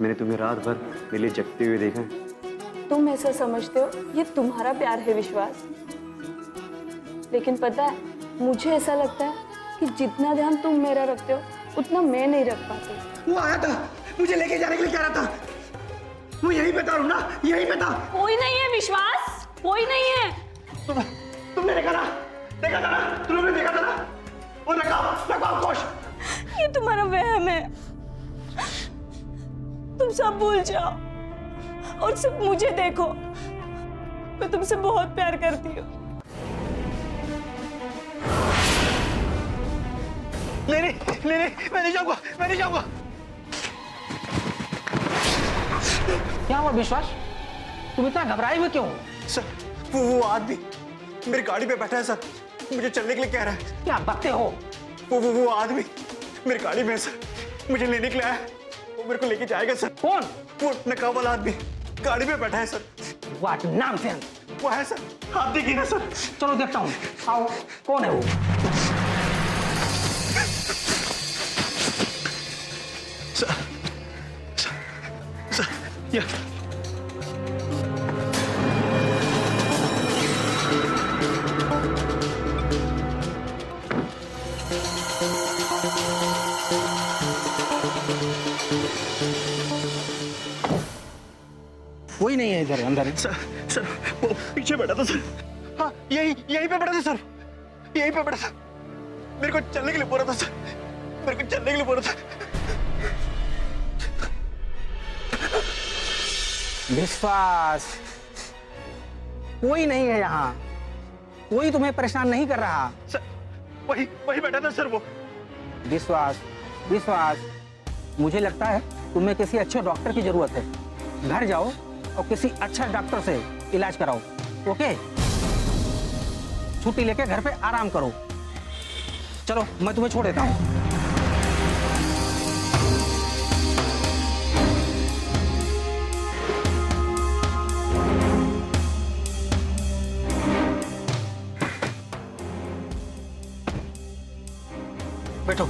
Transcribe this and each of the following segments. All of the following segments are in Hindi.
मैंने तुम्हें रात भर मेरे लिए जगते हुए देखा है। तुम ऐसा समझते हो ये तुम्हारा प्यार है विश्वास, लेकिन पता है मुझे ऐसा लगता है कि जितना ध्यान तुम मेरा रखते हो उतना मैं नहीं रख पाती। वो आया था, मुझे लेके जाने के लिए कह रहा था। वो यहीं पे था ना, यहीं पे था। कोई नहीं है विश्वास, कोई नहीं है। तुमने देखा ना, देखा था ना, तुमने देखा था ना। वो नकाब कोश। ये तुम्हारा वहम है। तुम सब भूल जाओ और सिर्फ मुझे देखो। मैं तुमसे बहुत प्यार करती हूँ। नहीं, मैं नहीं जाऊंगा, मैं नहीं जाऊंगा। क्या हुआ विश्वास? तुम इतना घबराए हुए क्यों? सर, वो आदमी मेरी गाड़ी पे बैठा है सर, मुझे चलने के लिए कह रहा है। क्या बकते हो? वो आदमी मेरी गाड़ी में है सर, मुझे लेने के लिए आया है। वो मेरे को लेके जाएगा सर। कौन? वो नकाब वाला आदमी गाड़ी में बैठा है सर। What nonsense! वो है सर, आप देखिए ना सर। चलो देखता हूँ, आओ। कौन है वो? सर, या कोई नहीं है इधर अंदर। सर, वो पीछे बैठा था सर। हाँ, यहीं पे बैठा था सर, यहीं पे बैठा था। मेरे को चलने के लिए बोल रहा था सर, मेरे को चलने के लिए बोल रहा था। विश्वास, कोई नहीं है यहाँ। कोई तुम्हें परेशान नहीं कर रहा। सर, वही बैठा था सर वो। विश्वास, मुझे लगता है तुम्हें किसी अच्छे डॉक्टर की जरूरत है। घर जाओ और किसी अच्छा डॉक्टर से इलाज कराओ। ओके? छुट्टी लेके घर पे आराम करो। चलो मैं तुम्हें छोड़ देता हूँ। बैठो।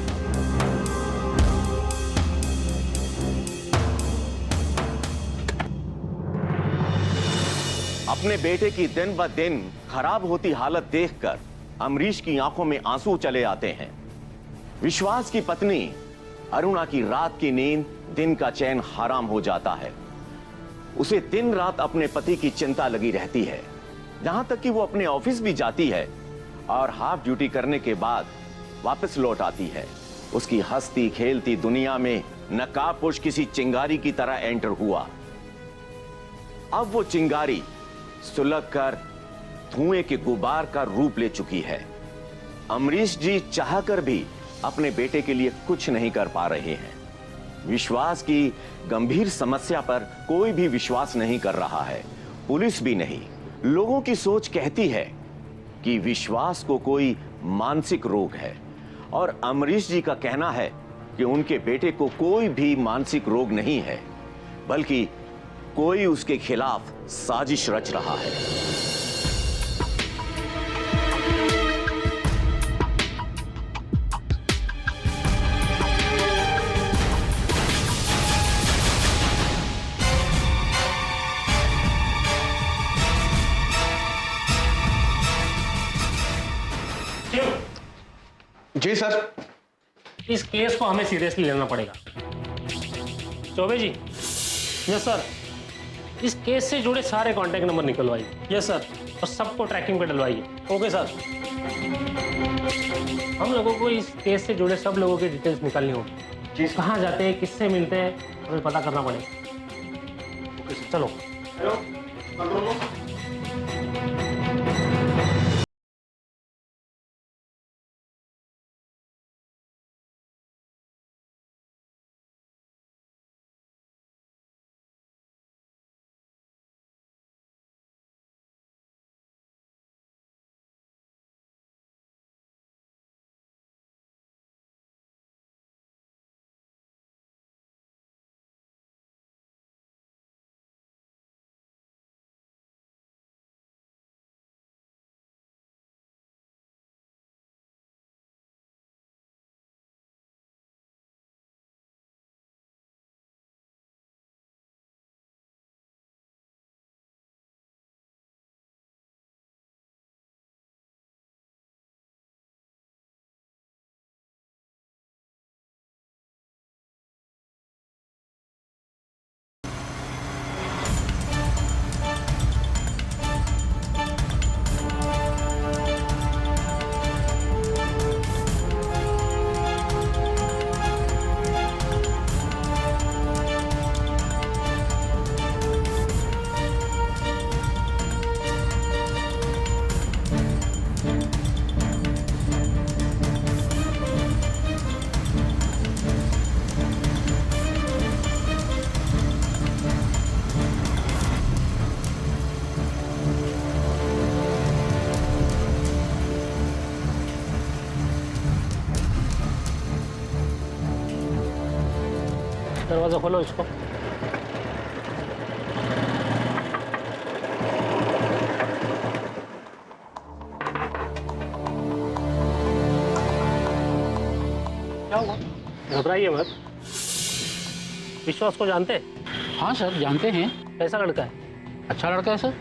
अपने बेटे की दिन ब दिन खराब होती हालत देखकर अमरीश की आंखों में आंसू चले आते हैं। विश्वास की पत्नी अरुणा की रात की नींद, दिन का चैन हराम हो जाता है। उसे दिन रात अपने पति की चिंता लगी रहती है, जहां तक कि वो अपने ऑफिस भी जाती है और हाफ ड्यूटी करने के बाद वापस लौट आती है। उसकी हंसती खेलती दुनिया में नकाबपोश किसी चिंगारी की तरह एंटर हुआ। अब वो चिंगारी सुलग कर धुएं के गुबार का रूप ले चुकी है। अमरीश जी चाहकर भी अपने बेटे के लिए कुछ नहीं कर पा रहे हैं। विश्वास की गंभीर समस्या पर कोई भी विश्वास नहीं कर रहा है, पुलिस भी नहीं। लोगों की सोच कहती है कि विश्वास को कोई मानसिक रोग है और अमरीश जी का कहना है कि उनके बेटे को कोई भी मानसिक रोग नहीं है, बल्कि कोई उसके खिलाफ साजिश रच रहा है। जी सर। इस केस को हमें सीरियसली लेना पड़ेगा। चौबे जी। Yes sir. इस केस से जुड़े सारे कांटेक्ट नंबर निकलवाइए। Yes sir. और सबको ट्रैकिंग पे डलवाइए। Okay sir. हम लोगों को इस केस से जुड़े सब लोगों की डिटेल्स निकालनी होगी। जी। कहाँ जाते हैं, किससे मिलते हैं, हमें पता करना पड़ेगा। ओके सर, चलो। हेलो। दरवाजा खोलो इसको। क्या हुआ? घबराइए मत। विश्वास को जानते हैं? हाँ सर, जानते हैं। कैसा लड़का है? अच्छा लड़का है सर।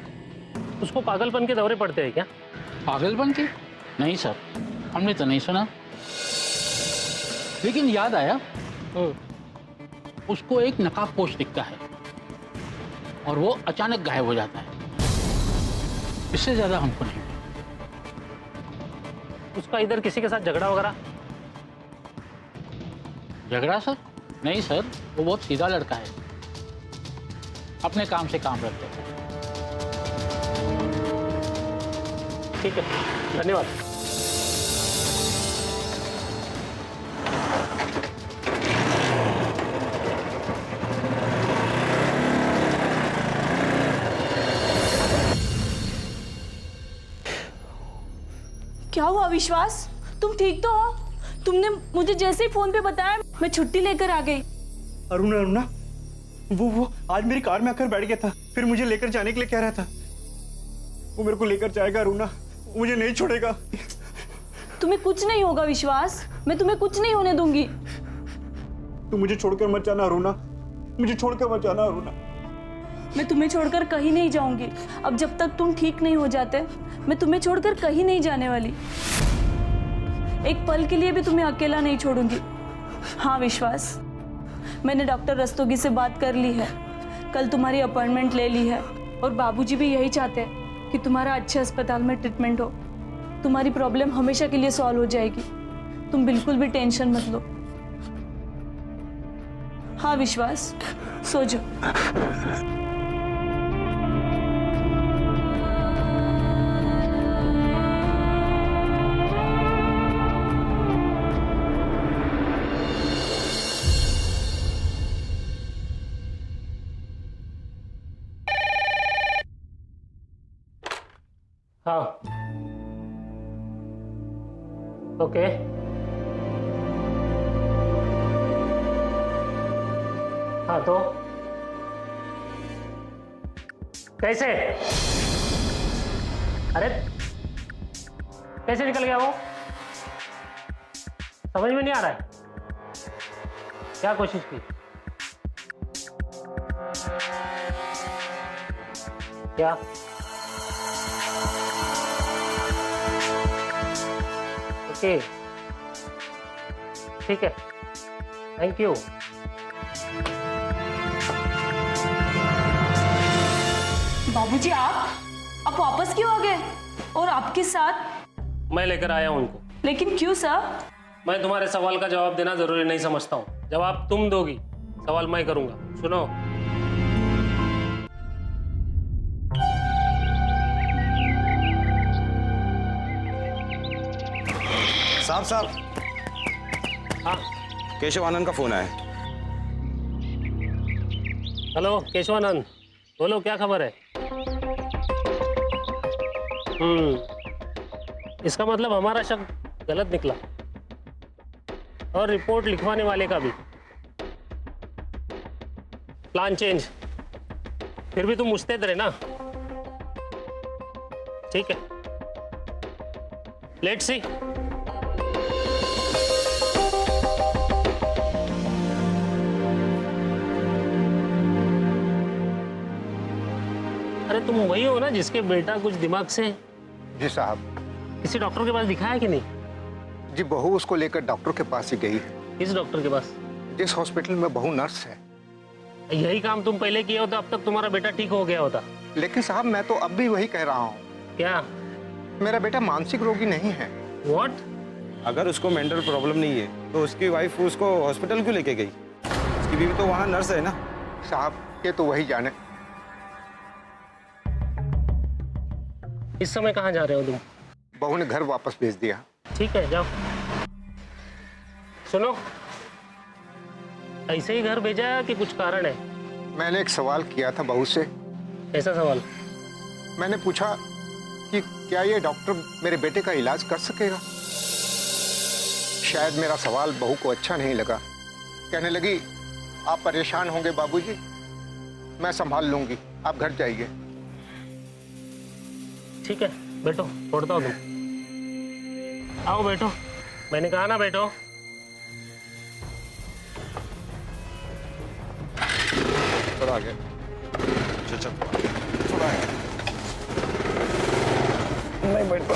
उसको पागलपन के दौरे पड़ते हैं क्या? पागलपन के? नहीं सर, हमने तो नहीं सुना। लेकिन याद आया, उसको एक नकाबपोश दिखता है और वो अचानक गायब हो जाता है। इससे ज्यादा हमको नहीं। उसका इधर किसी के साथ झगड़ा वगैरह? झगड़ा सर? नहीं सर, वो बहुत सीधा लड़का है, अपने काम से काम रखते हैं। ठीक है, धन्यवाद। क्या हुआ विश्वास? तुम ठीक तो हो? तुमने मुझे जैसे ही फोन पे बताया मैं छुट्टी लेकर आ गई। अरुणा अरुणा, वो आज मेरी कार में आकर बैठ गया था, फिर मुझे लेकर जाने के लिए कह रहा था। वो मेरे को लेकर जाएगा अरुणा, मुझे नहीं छोड़ेगा। तुम्हें कुछ नहीं होगा विश्वास, मैं तुम्हें कुछ नहीं होने दूंगी। तू मुझे छोड़कर मत जाना अरुणा, मुझे छोड़कर मत जाना अरुणा। मैं तुम्हें छोड़कर कहीं नहीं जाऊंगी। अब जब तक तुम ठीक नहीं हो जाते मैं तुम्हें छोड़कर कहीं नहीं जाने वाली। एक पल के लिए भी तुम्हें अकेला नहीं छोड़ूंगी। हाँ विश्वास, मैंने डॉक्टर रस्तोगी से बात कर ली है, कल तुम्हारी अपॉइंटमेंट ले ली है और बाबूजी भी यही चाहते हैं कि तुम्हारा अच्छे अस्पताल में ट्रीटमेंट हो। तुम्हारी प्रॉब्लम हमेशा के लिए सॉल्व हो जाएगी, तुम बिल्कुल भी टेंशन मत लो। हाँ विश्वास, सो जाओ। हाँ, ओके। हाँ तो कैसे? अरे कैसे निकल गया वो? समझ में नहीं आ रहा है। क्या कोशिश की? क्या? ओके, ठीक है, थैंक यू। बाबूजी आप वापस क्यों आ गए? और आपके साथ? मैं लेकर आया हूं उनको। लेकिन क्यों सर? मैं तुम्हारे सवाल का जवाब देना जरूरी नहीं समझता हूँ। जवाब तुम दोगी, सवाल मैं करूंगा। सुनो, साहब हाँ केशव आनंद का फोन आया। हेलो केशवानंद, बोलो क्या खबर है? इसका मतलब हमारा शक गलत निकला और रिपोर्ट लिखवाने वाले का भी। Plan change. फिर भी तुम मुस्तैद रहे ना? ठीक है, लेट्स सी। अरे तुम वही हो ना जिसके बेटा कुछ दिमाग से? जी साहब। किसी डॉक्टर के पास दिखाया कि नहीं? जी बहू उसको लेकर डॉक्टर के पास ही गई। किस डॉक्टर के पास? जिस हॉस्पिटल में बहू नर्स है। यही काम तुम पहले किए होते अब तक तुम्हारा बेटा ठीक हो गया होता। लेकिन साहब मैं तो अब भी वही कह रहा हूँ, क्या? मेरा बेटा मानसिक रोगी नहीं है। व्हाट? अगर उसको मेंटल प्रॉब्लम नहीं है तो उसकी वाइफ उसको हॉस्पिटल क्यों लेके गई? उसकी बीवी तो वहाँ नर्स है ना। साहब ये तो वही जाने। इस समय कहाँ जा रहे हो तुम? बहू ने घर वापस भेज दिया। ठीक है, जाओ। सुनो, ऐसे ही घर भेजा है कि कुछ कारण है? मैंने एक सवाल किया था बहू से। ऐसा सवाल? मैंने पूछा कि क्या ये डॉक्टर मेरे बेटे का इलाज कर सकेगा। शायद मेरा सवाल बहू को अच्छा नहीं लगा। कहने लगी आप परेशान होंगे बाबूजी, मैं संभाल लूंगी, आप घर जाइए। ठीक है बैठो, छोड़ता हूँ तुम। आओ बैठो, मैंने कहा ना बैठो। थोड़ा आगे, चल थोड़ा आगे। नहीं बैठ पा।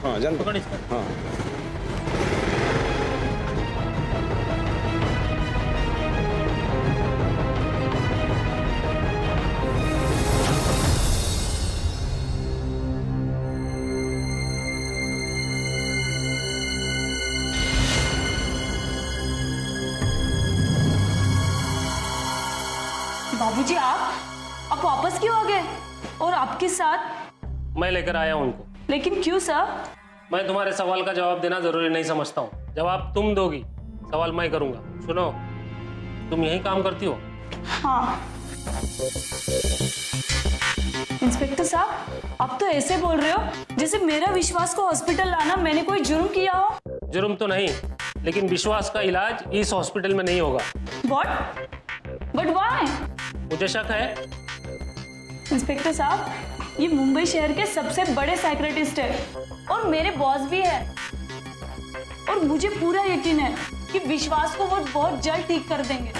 हाँ जान पकड़ इसको। हाँ बाबूजी आप वापस क्यों आ गए? और आपके साथ? मैं लेकर आया हूँ उनको। लेकिन क्यों सर? मैं तुम्हारे सवाल का जवाब देना जरूरी नहीं समझता हूँ। जवाब तुम दोगी, सवाल मैं करूंगा। सुनो, तुम यही काम करती हो? हाँ। इंस्पेक्टर साहब, आप तो ऐसे बोल रहे हो जैसे मेरा विश्वास को हॉस्पिटल लाना मैंने कोई जुर्म किया हो। जुर्म तो नहीं, लेकिन विश्वास का इलाज इस हॉस्पिटल में नहीं होगा। What? But why? मुझे शक है। इंस्पेक्टर साहब, ये मुंबई शहर के सबसे बड़े साइकियाट्रिस्ट है और मेरे बॉस भी है, और मुझे पूरा यकीन है कि विश्वास को वो बहुत जल्द ठीक कर देंगे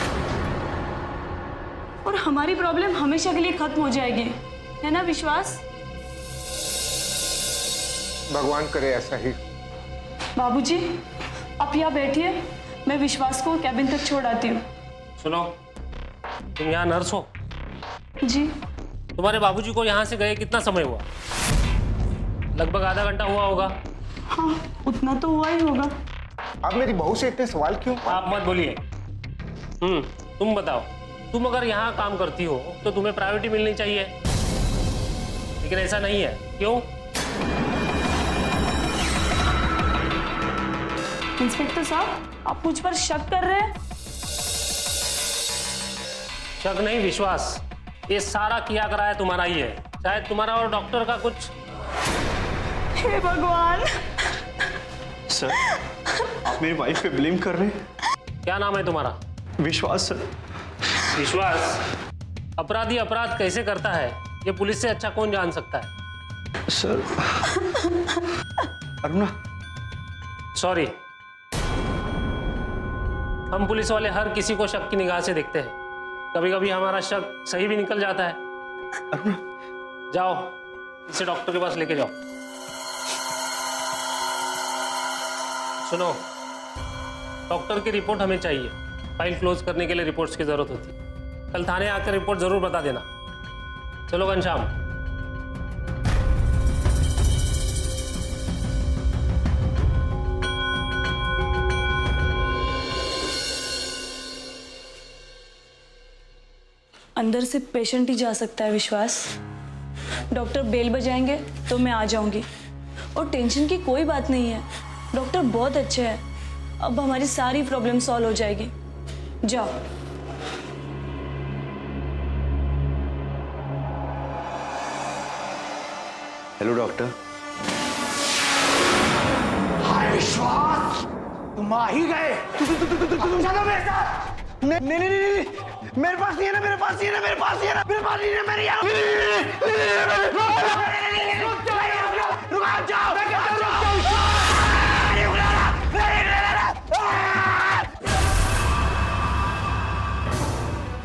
और हमारी प्रॉब्लम हमेशा के लिए खत्म हो जाएगी, है ना विश्वास? भगवान करे ऐसा ही। बाबूजी, आप यहाँ बैठिए, मैं विश्वास को कैबिन तक छोड़ आती हूँ। सुनो, तुम यहाँ नर्स हो? जी। तुम्हारे बाबूजी को यहाँ से गए कितना समय हुआ? लगभग आधा घंटा हुआ होगा। हाँ, उतना तो हुआ ही होगा। आप मेरी बहू से इतने सवाल क्यों? आप मत बोलिए। तुम बताओ, तुम अगर यहाँ काम करती हो तो तुम्हें प्रायोरिटी मिलनी चाहिए, लेकिन ऐसा नहीं है। क्यों? इंस्पेक्टर साहब, आप मुझ पर शक कर रहे हैं? शक नहीं, विश्वास। ये सारा किया कराया तुम्हारा ही है। शायद तुम्हारा और डॉक्टर का कुछ। हे भगवान! सर, आप मेरी वाइफ पे ब्लेम कर रहे हैं। क्या नाम है तुम्हारा? विश्वास सर। विश्वास? अपराधी अपराध कैसे करता है ये पुलिस से अच्छा कौन जान सकता है? सर, अरुणा। सॉरी, हम पुलिस वाले हर किसी को शक की निगाह से देखते हैं। कभी कभी हमारा शक सही भी निकल जाता है। जाओ, इसे डॉक्टर के पास लेके जाओ। सुनो, डॉक्टर की रिपोर्ट हमें चाहिए। फाइल क्लोज करने के लिए रिपोर्ट्स की जरूरत होती है। कल थाने आकर रिपोर्ट जरूर बता देना। चलो घनश्याम। अंदर से पेशेंट ही जा सकता है विश्वास। डॉक्टर बेल बजाएंगे तो मैं आ जाऊंगी, और टेंशन की कोई बात नहीं है। डॉक्टर बहुत अच्छे हैं, अब हमारी सारी प्रॉब्लम सॉल्व हो जाएगी। जाओ। Hello doctor. हाय विश्वास, तुम आ ही गए। चलो मेरे साथ। नहीं नहीं नहीं नहीं, मेरे पास नहीं है ना, मेरे पास नहीं है ना, मेरे पास नहीं है ना, मेरे पास नहीं है, मेरे यहाँ। रुक जाओ,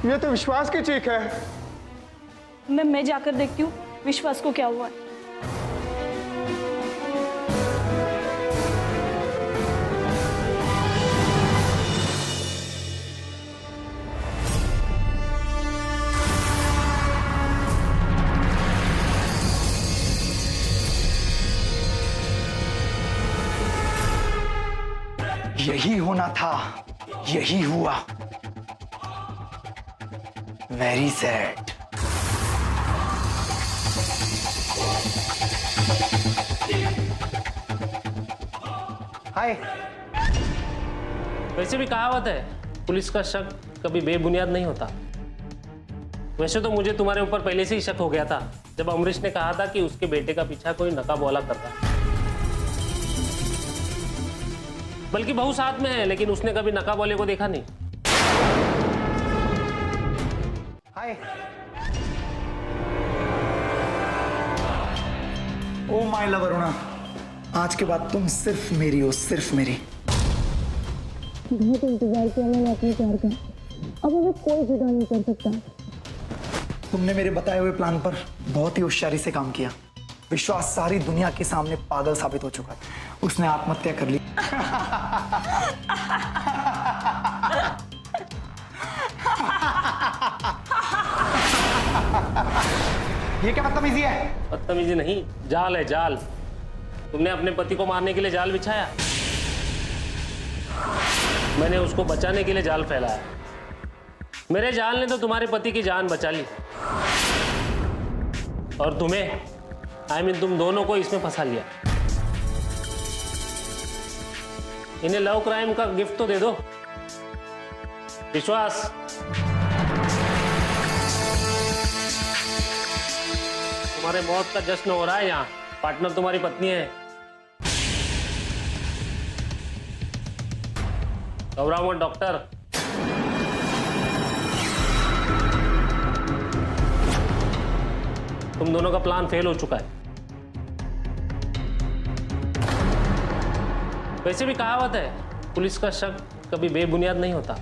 ये तो विश्वास की चीख है। मैं जाकर देखती हूँ विश्वास को क्या हुआ है। यही होना था, यही हुआ। Very sad. हाय। वैसे भी कहावत है, पुलिस का शक कभी बेबुनियाद नहीं होता। वैसे तो मुझे तुम्हारे ऊपर पहले से ही शक हो गया था जब अमरीश ने कहा था कि उसके बेटे का पीछा कोई नकाब वाला कर रहा है। बल्कि बहू साथ में है, लेकिन उसने कभी नकाब वाले को देखा नहीं। हाय। ओ माय लव अरुणा, आज के बाद तुम सिर्फ मेरी हो, सिर्फ मेरी। बहुत इंतजार किया मैंने अपने प्यार का, अब हमें कोई जुदा नहीं कर सकता। तुमने मेरे बताए हुए प्लान पर बहुत ही होशियारी से काम किया। विश्वास सारी दुनिया के सामने पागल साबित हो चुका है। उसने आत्महत्या कर ली। ये क्या बदतमीजी है? बदतमीजी नहीं, जाल है जाल। तुमने अपने पति को मारने के लिए जाल बिछाया, मैंने उसको बचाने के लिए जाल फैलाया। मेरे जाल ने तो तुम्हारे पति की जान बचा ली, और तुम्हें तुम दोनों को इसमें फंसा लिया। इन्हें लव क्राइम का गिफ्ट तो दे दो। विश्वास, तुम्हारे मौत का जश्न हो रहा है यहाँ। पार्टनर तुम्हारी पत्नी है। घबराओ मत डॉक्टर। तुम दोनों का प्लान फेल हो चुका है। वैसे भी कहावत है, पुलिस का शक कभी बेबुनियाद नहीं होता।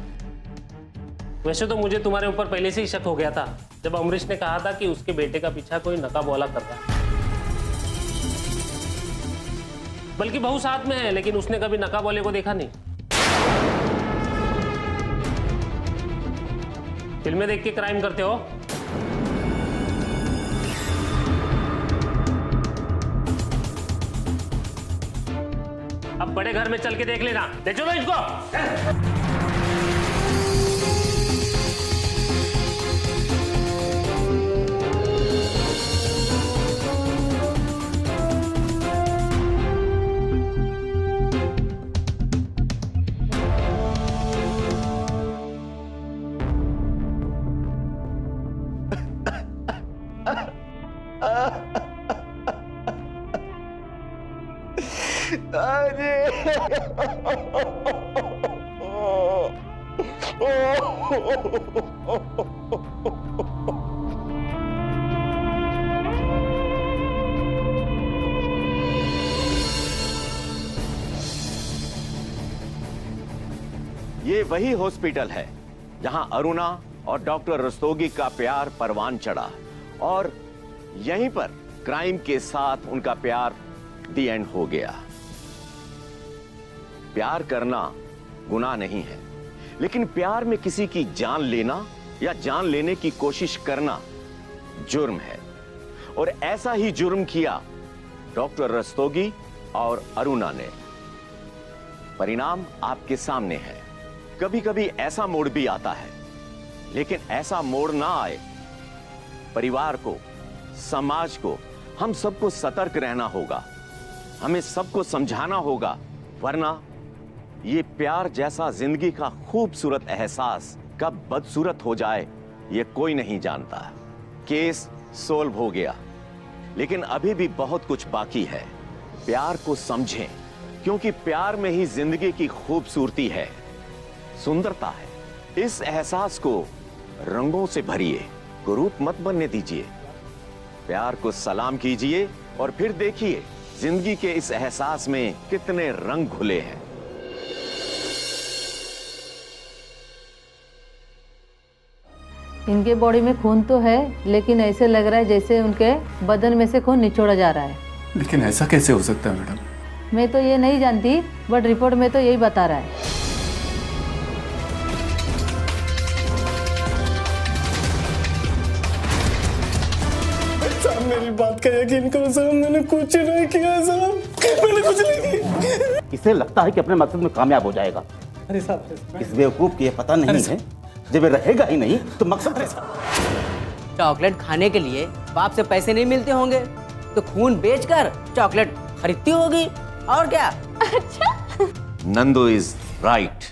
वैसे तो मुझे तुम्हारे ऊपर पहले से ही शक हो गया था जब अमरीश ने कहा था कि उसके बेटे का पीछा कोई नकाब वाला कर रहा है। बल्कि बहू साथ में है, लेकिन उसने कभी नकाब वाले को देखा नहीं। फिल्में देख के क्राइम करते हो। अब बड़े घर में चल के देख लेना। ले चलो इसको। ये वही हॉस्पिटल है जहां अरुणा और डॉक्टर रस्तोगी का प्यार परवान चढ़ा, और यहीं पर क्राइम के साथ उनका प्यार दी एंड हो गया। प्यार करना गुनाह नहीं है, लेकिन प्यार में किसी की जान लेना या जान लेने की कोशिश करना जुर्म है। और ऐसा ही जुर्म किया डॉक्टर रस्तोगी और अरुणा ने। परिणाम आपके सामने है। कभी कभी ऐसा मोड़ भी आता है, लेकिन ऐसा मोड़ ना आए। परिवार को, समाज को, हम सबको सतर्क रहना होगा। हमें सबको समझाना होगा, वरना ये प्यार जैसा जिंदगी का खूबसूरत एहसास कब बदसूरत हो जाए ये कोई नहीं जानता। केस सोल्व हो गया, लेकिन अभी भी बहुत कुछ बाकी है। प्यार को समझें, क्योंकि प्यार में ही जिंदगी की खूबसूरती है, सुंदरता है। इस एहसास को रंगों से भरिए, कुरूप मत बनने दीजिए। प्यार को सलाम कीजिए और फिर देखिए जिंदगी के इस एहसास में कितने रंग घुले हैं। इनके बॉडी में खून तो है, लेकिन ऐसे लग रहा है जैसे उनके बदन में से खून निचोड़ा जा रहा है। लेकिन ऐसा कैसे हो सकता है मैडम? मैं तो ये नहीं जानती, बट रिपोर्ट में तो यही बता रहा है। साहब मेरी बात का यकीन करो साहब, मैंने कुछ नहीं किया साहब, मैंने कुछ नहीं किया। इसे लगता है कि अपने मकसद में कामयाब हो जाएगा। अरे साहब, इस बेवकूफ की ये पता नहीं है जब ये रहेगा ही नहीं तो मकसद कैसा? चॉकलेट खाने के लिए बाप से पैसे नहीं मिलते होंगे, तो खून बेचकर चॉकलेट खरीदती होगी, और क्या। Nandu is right.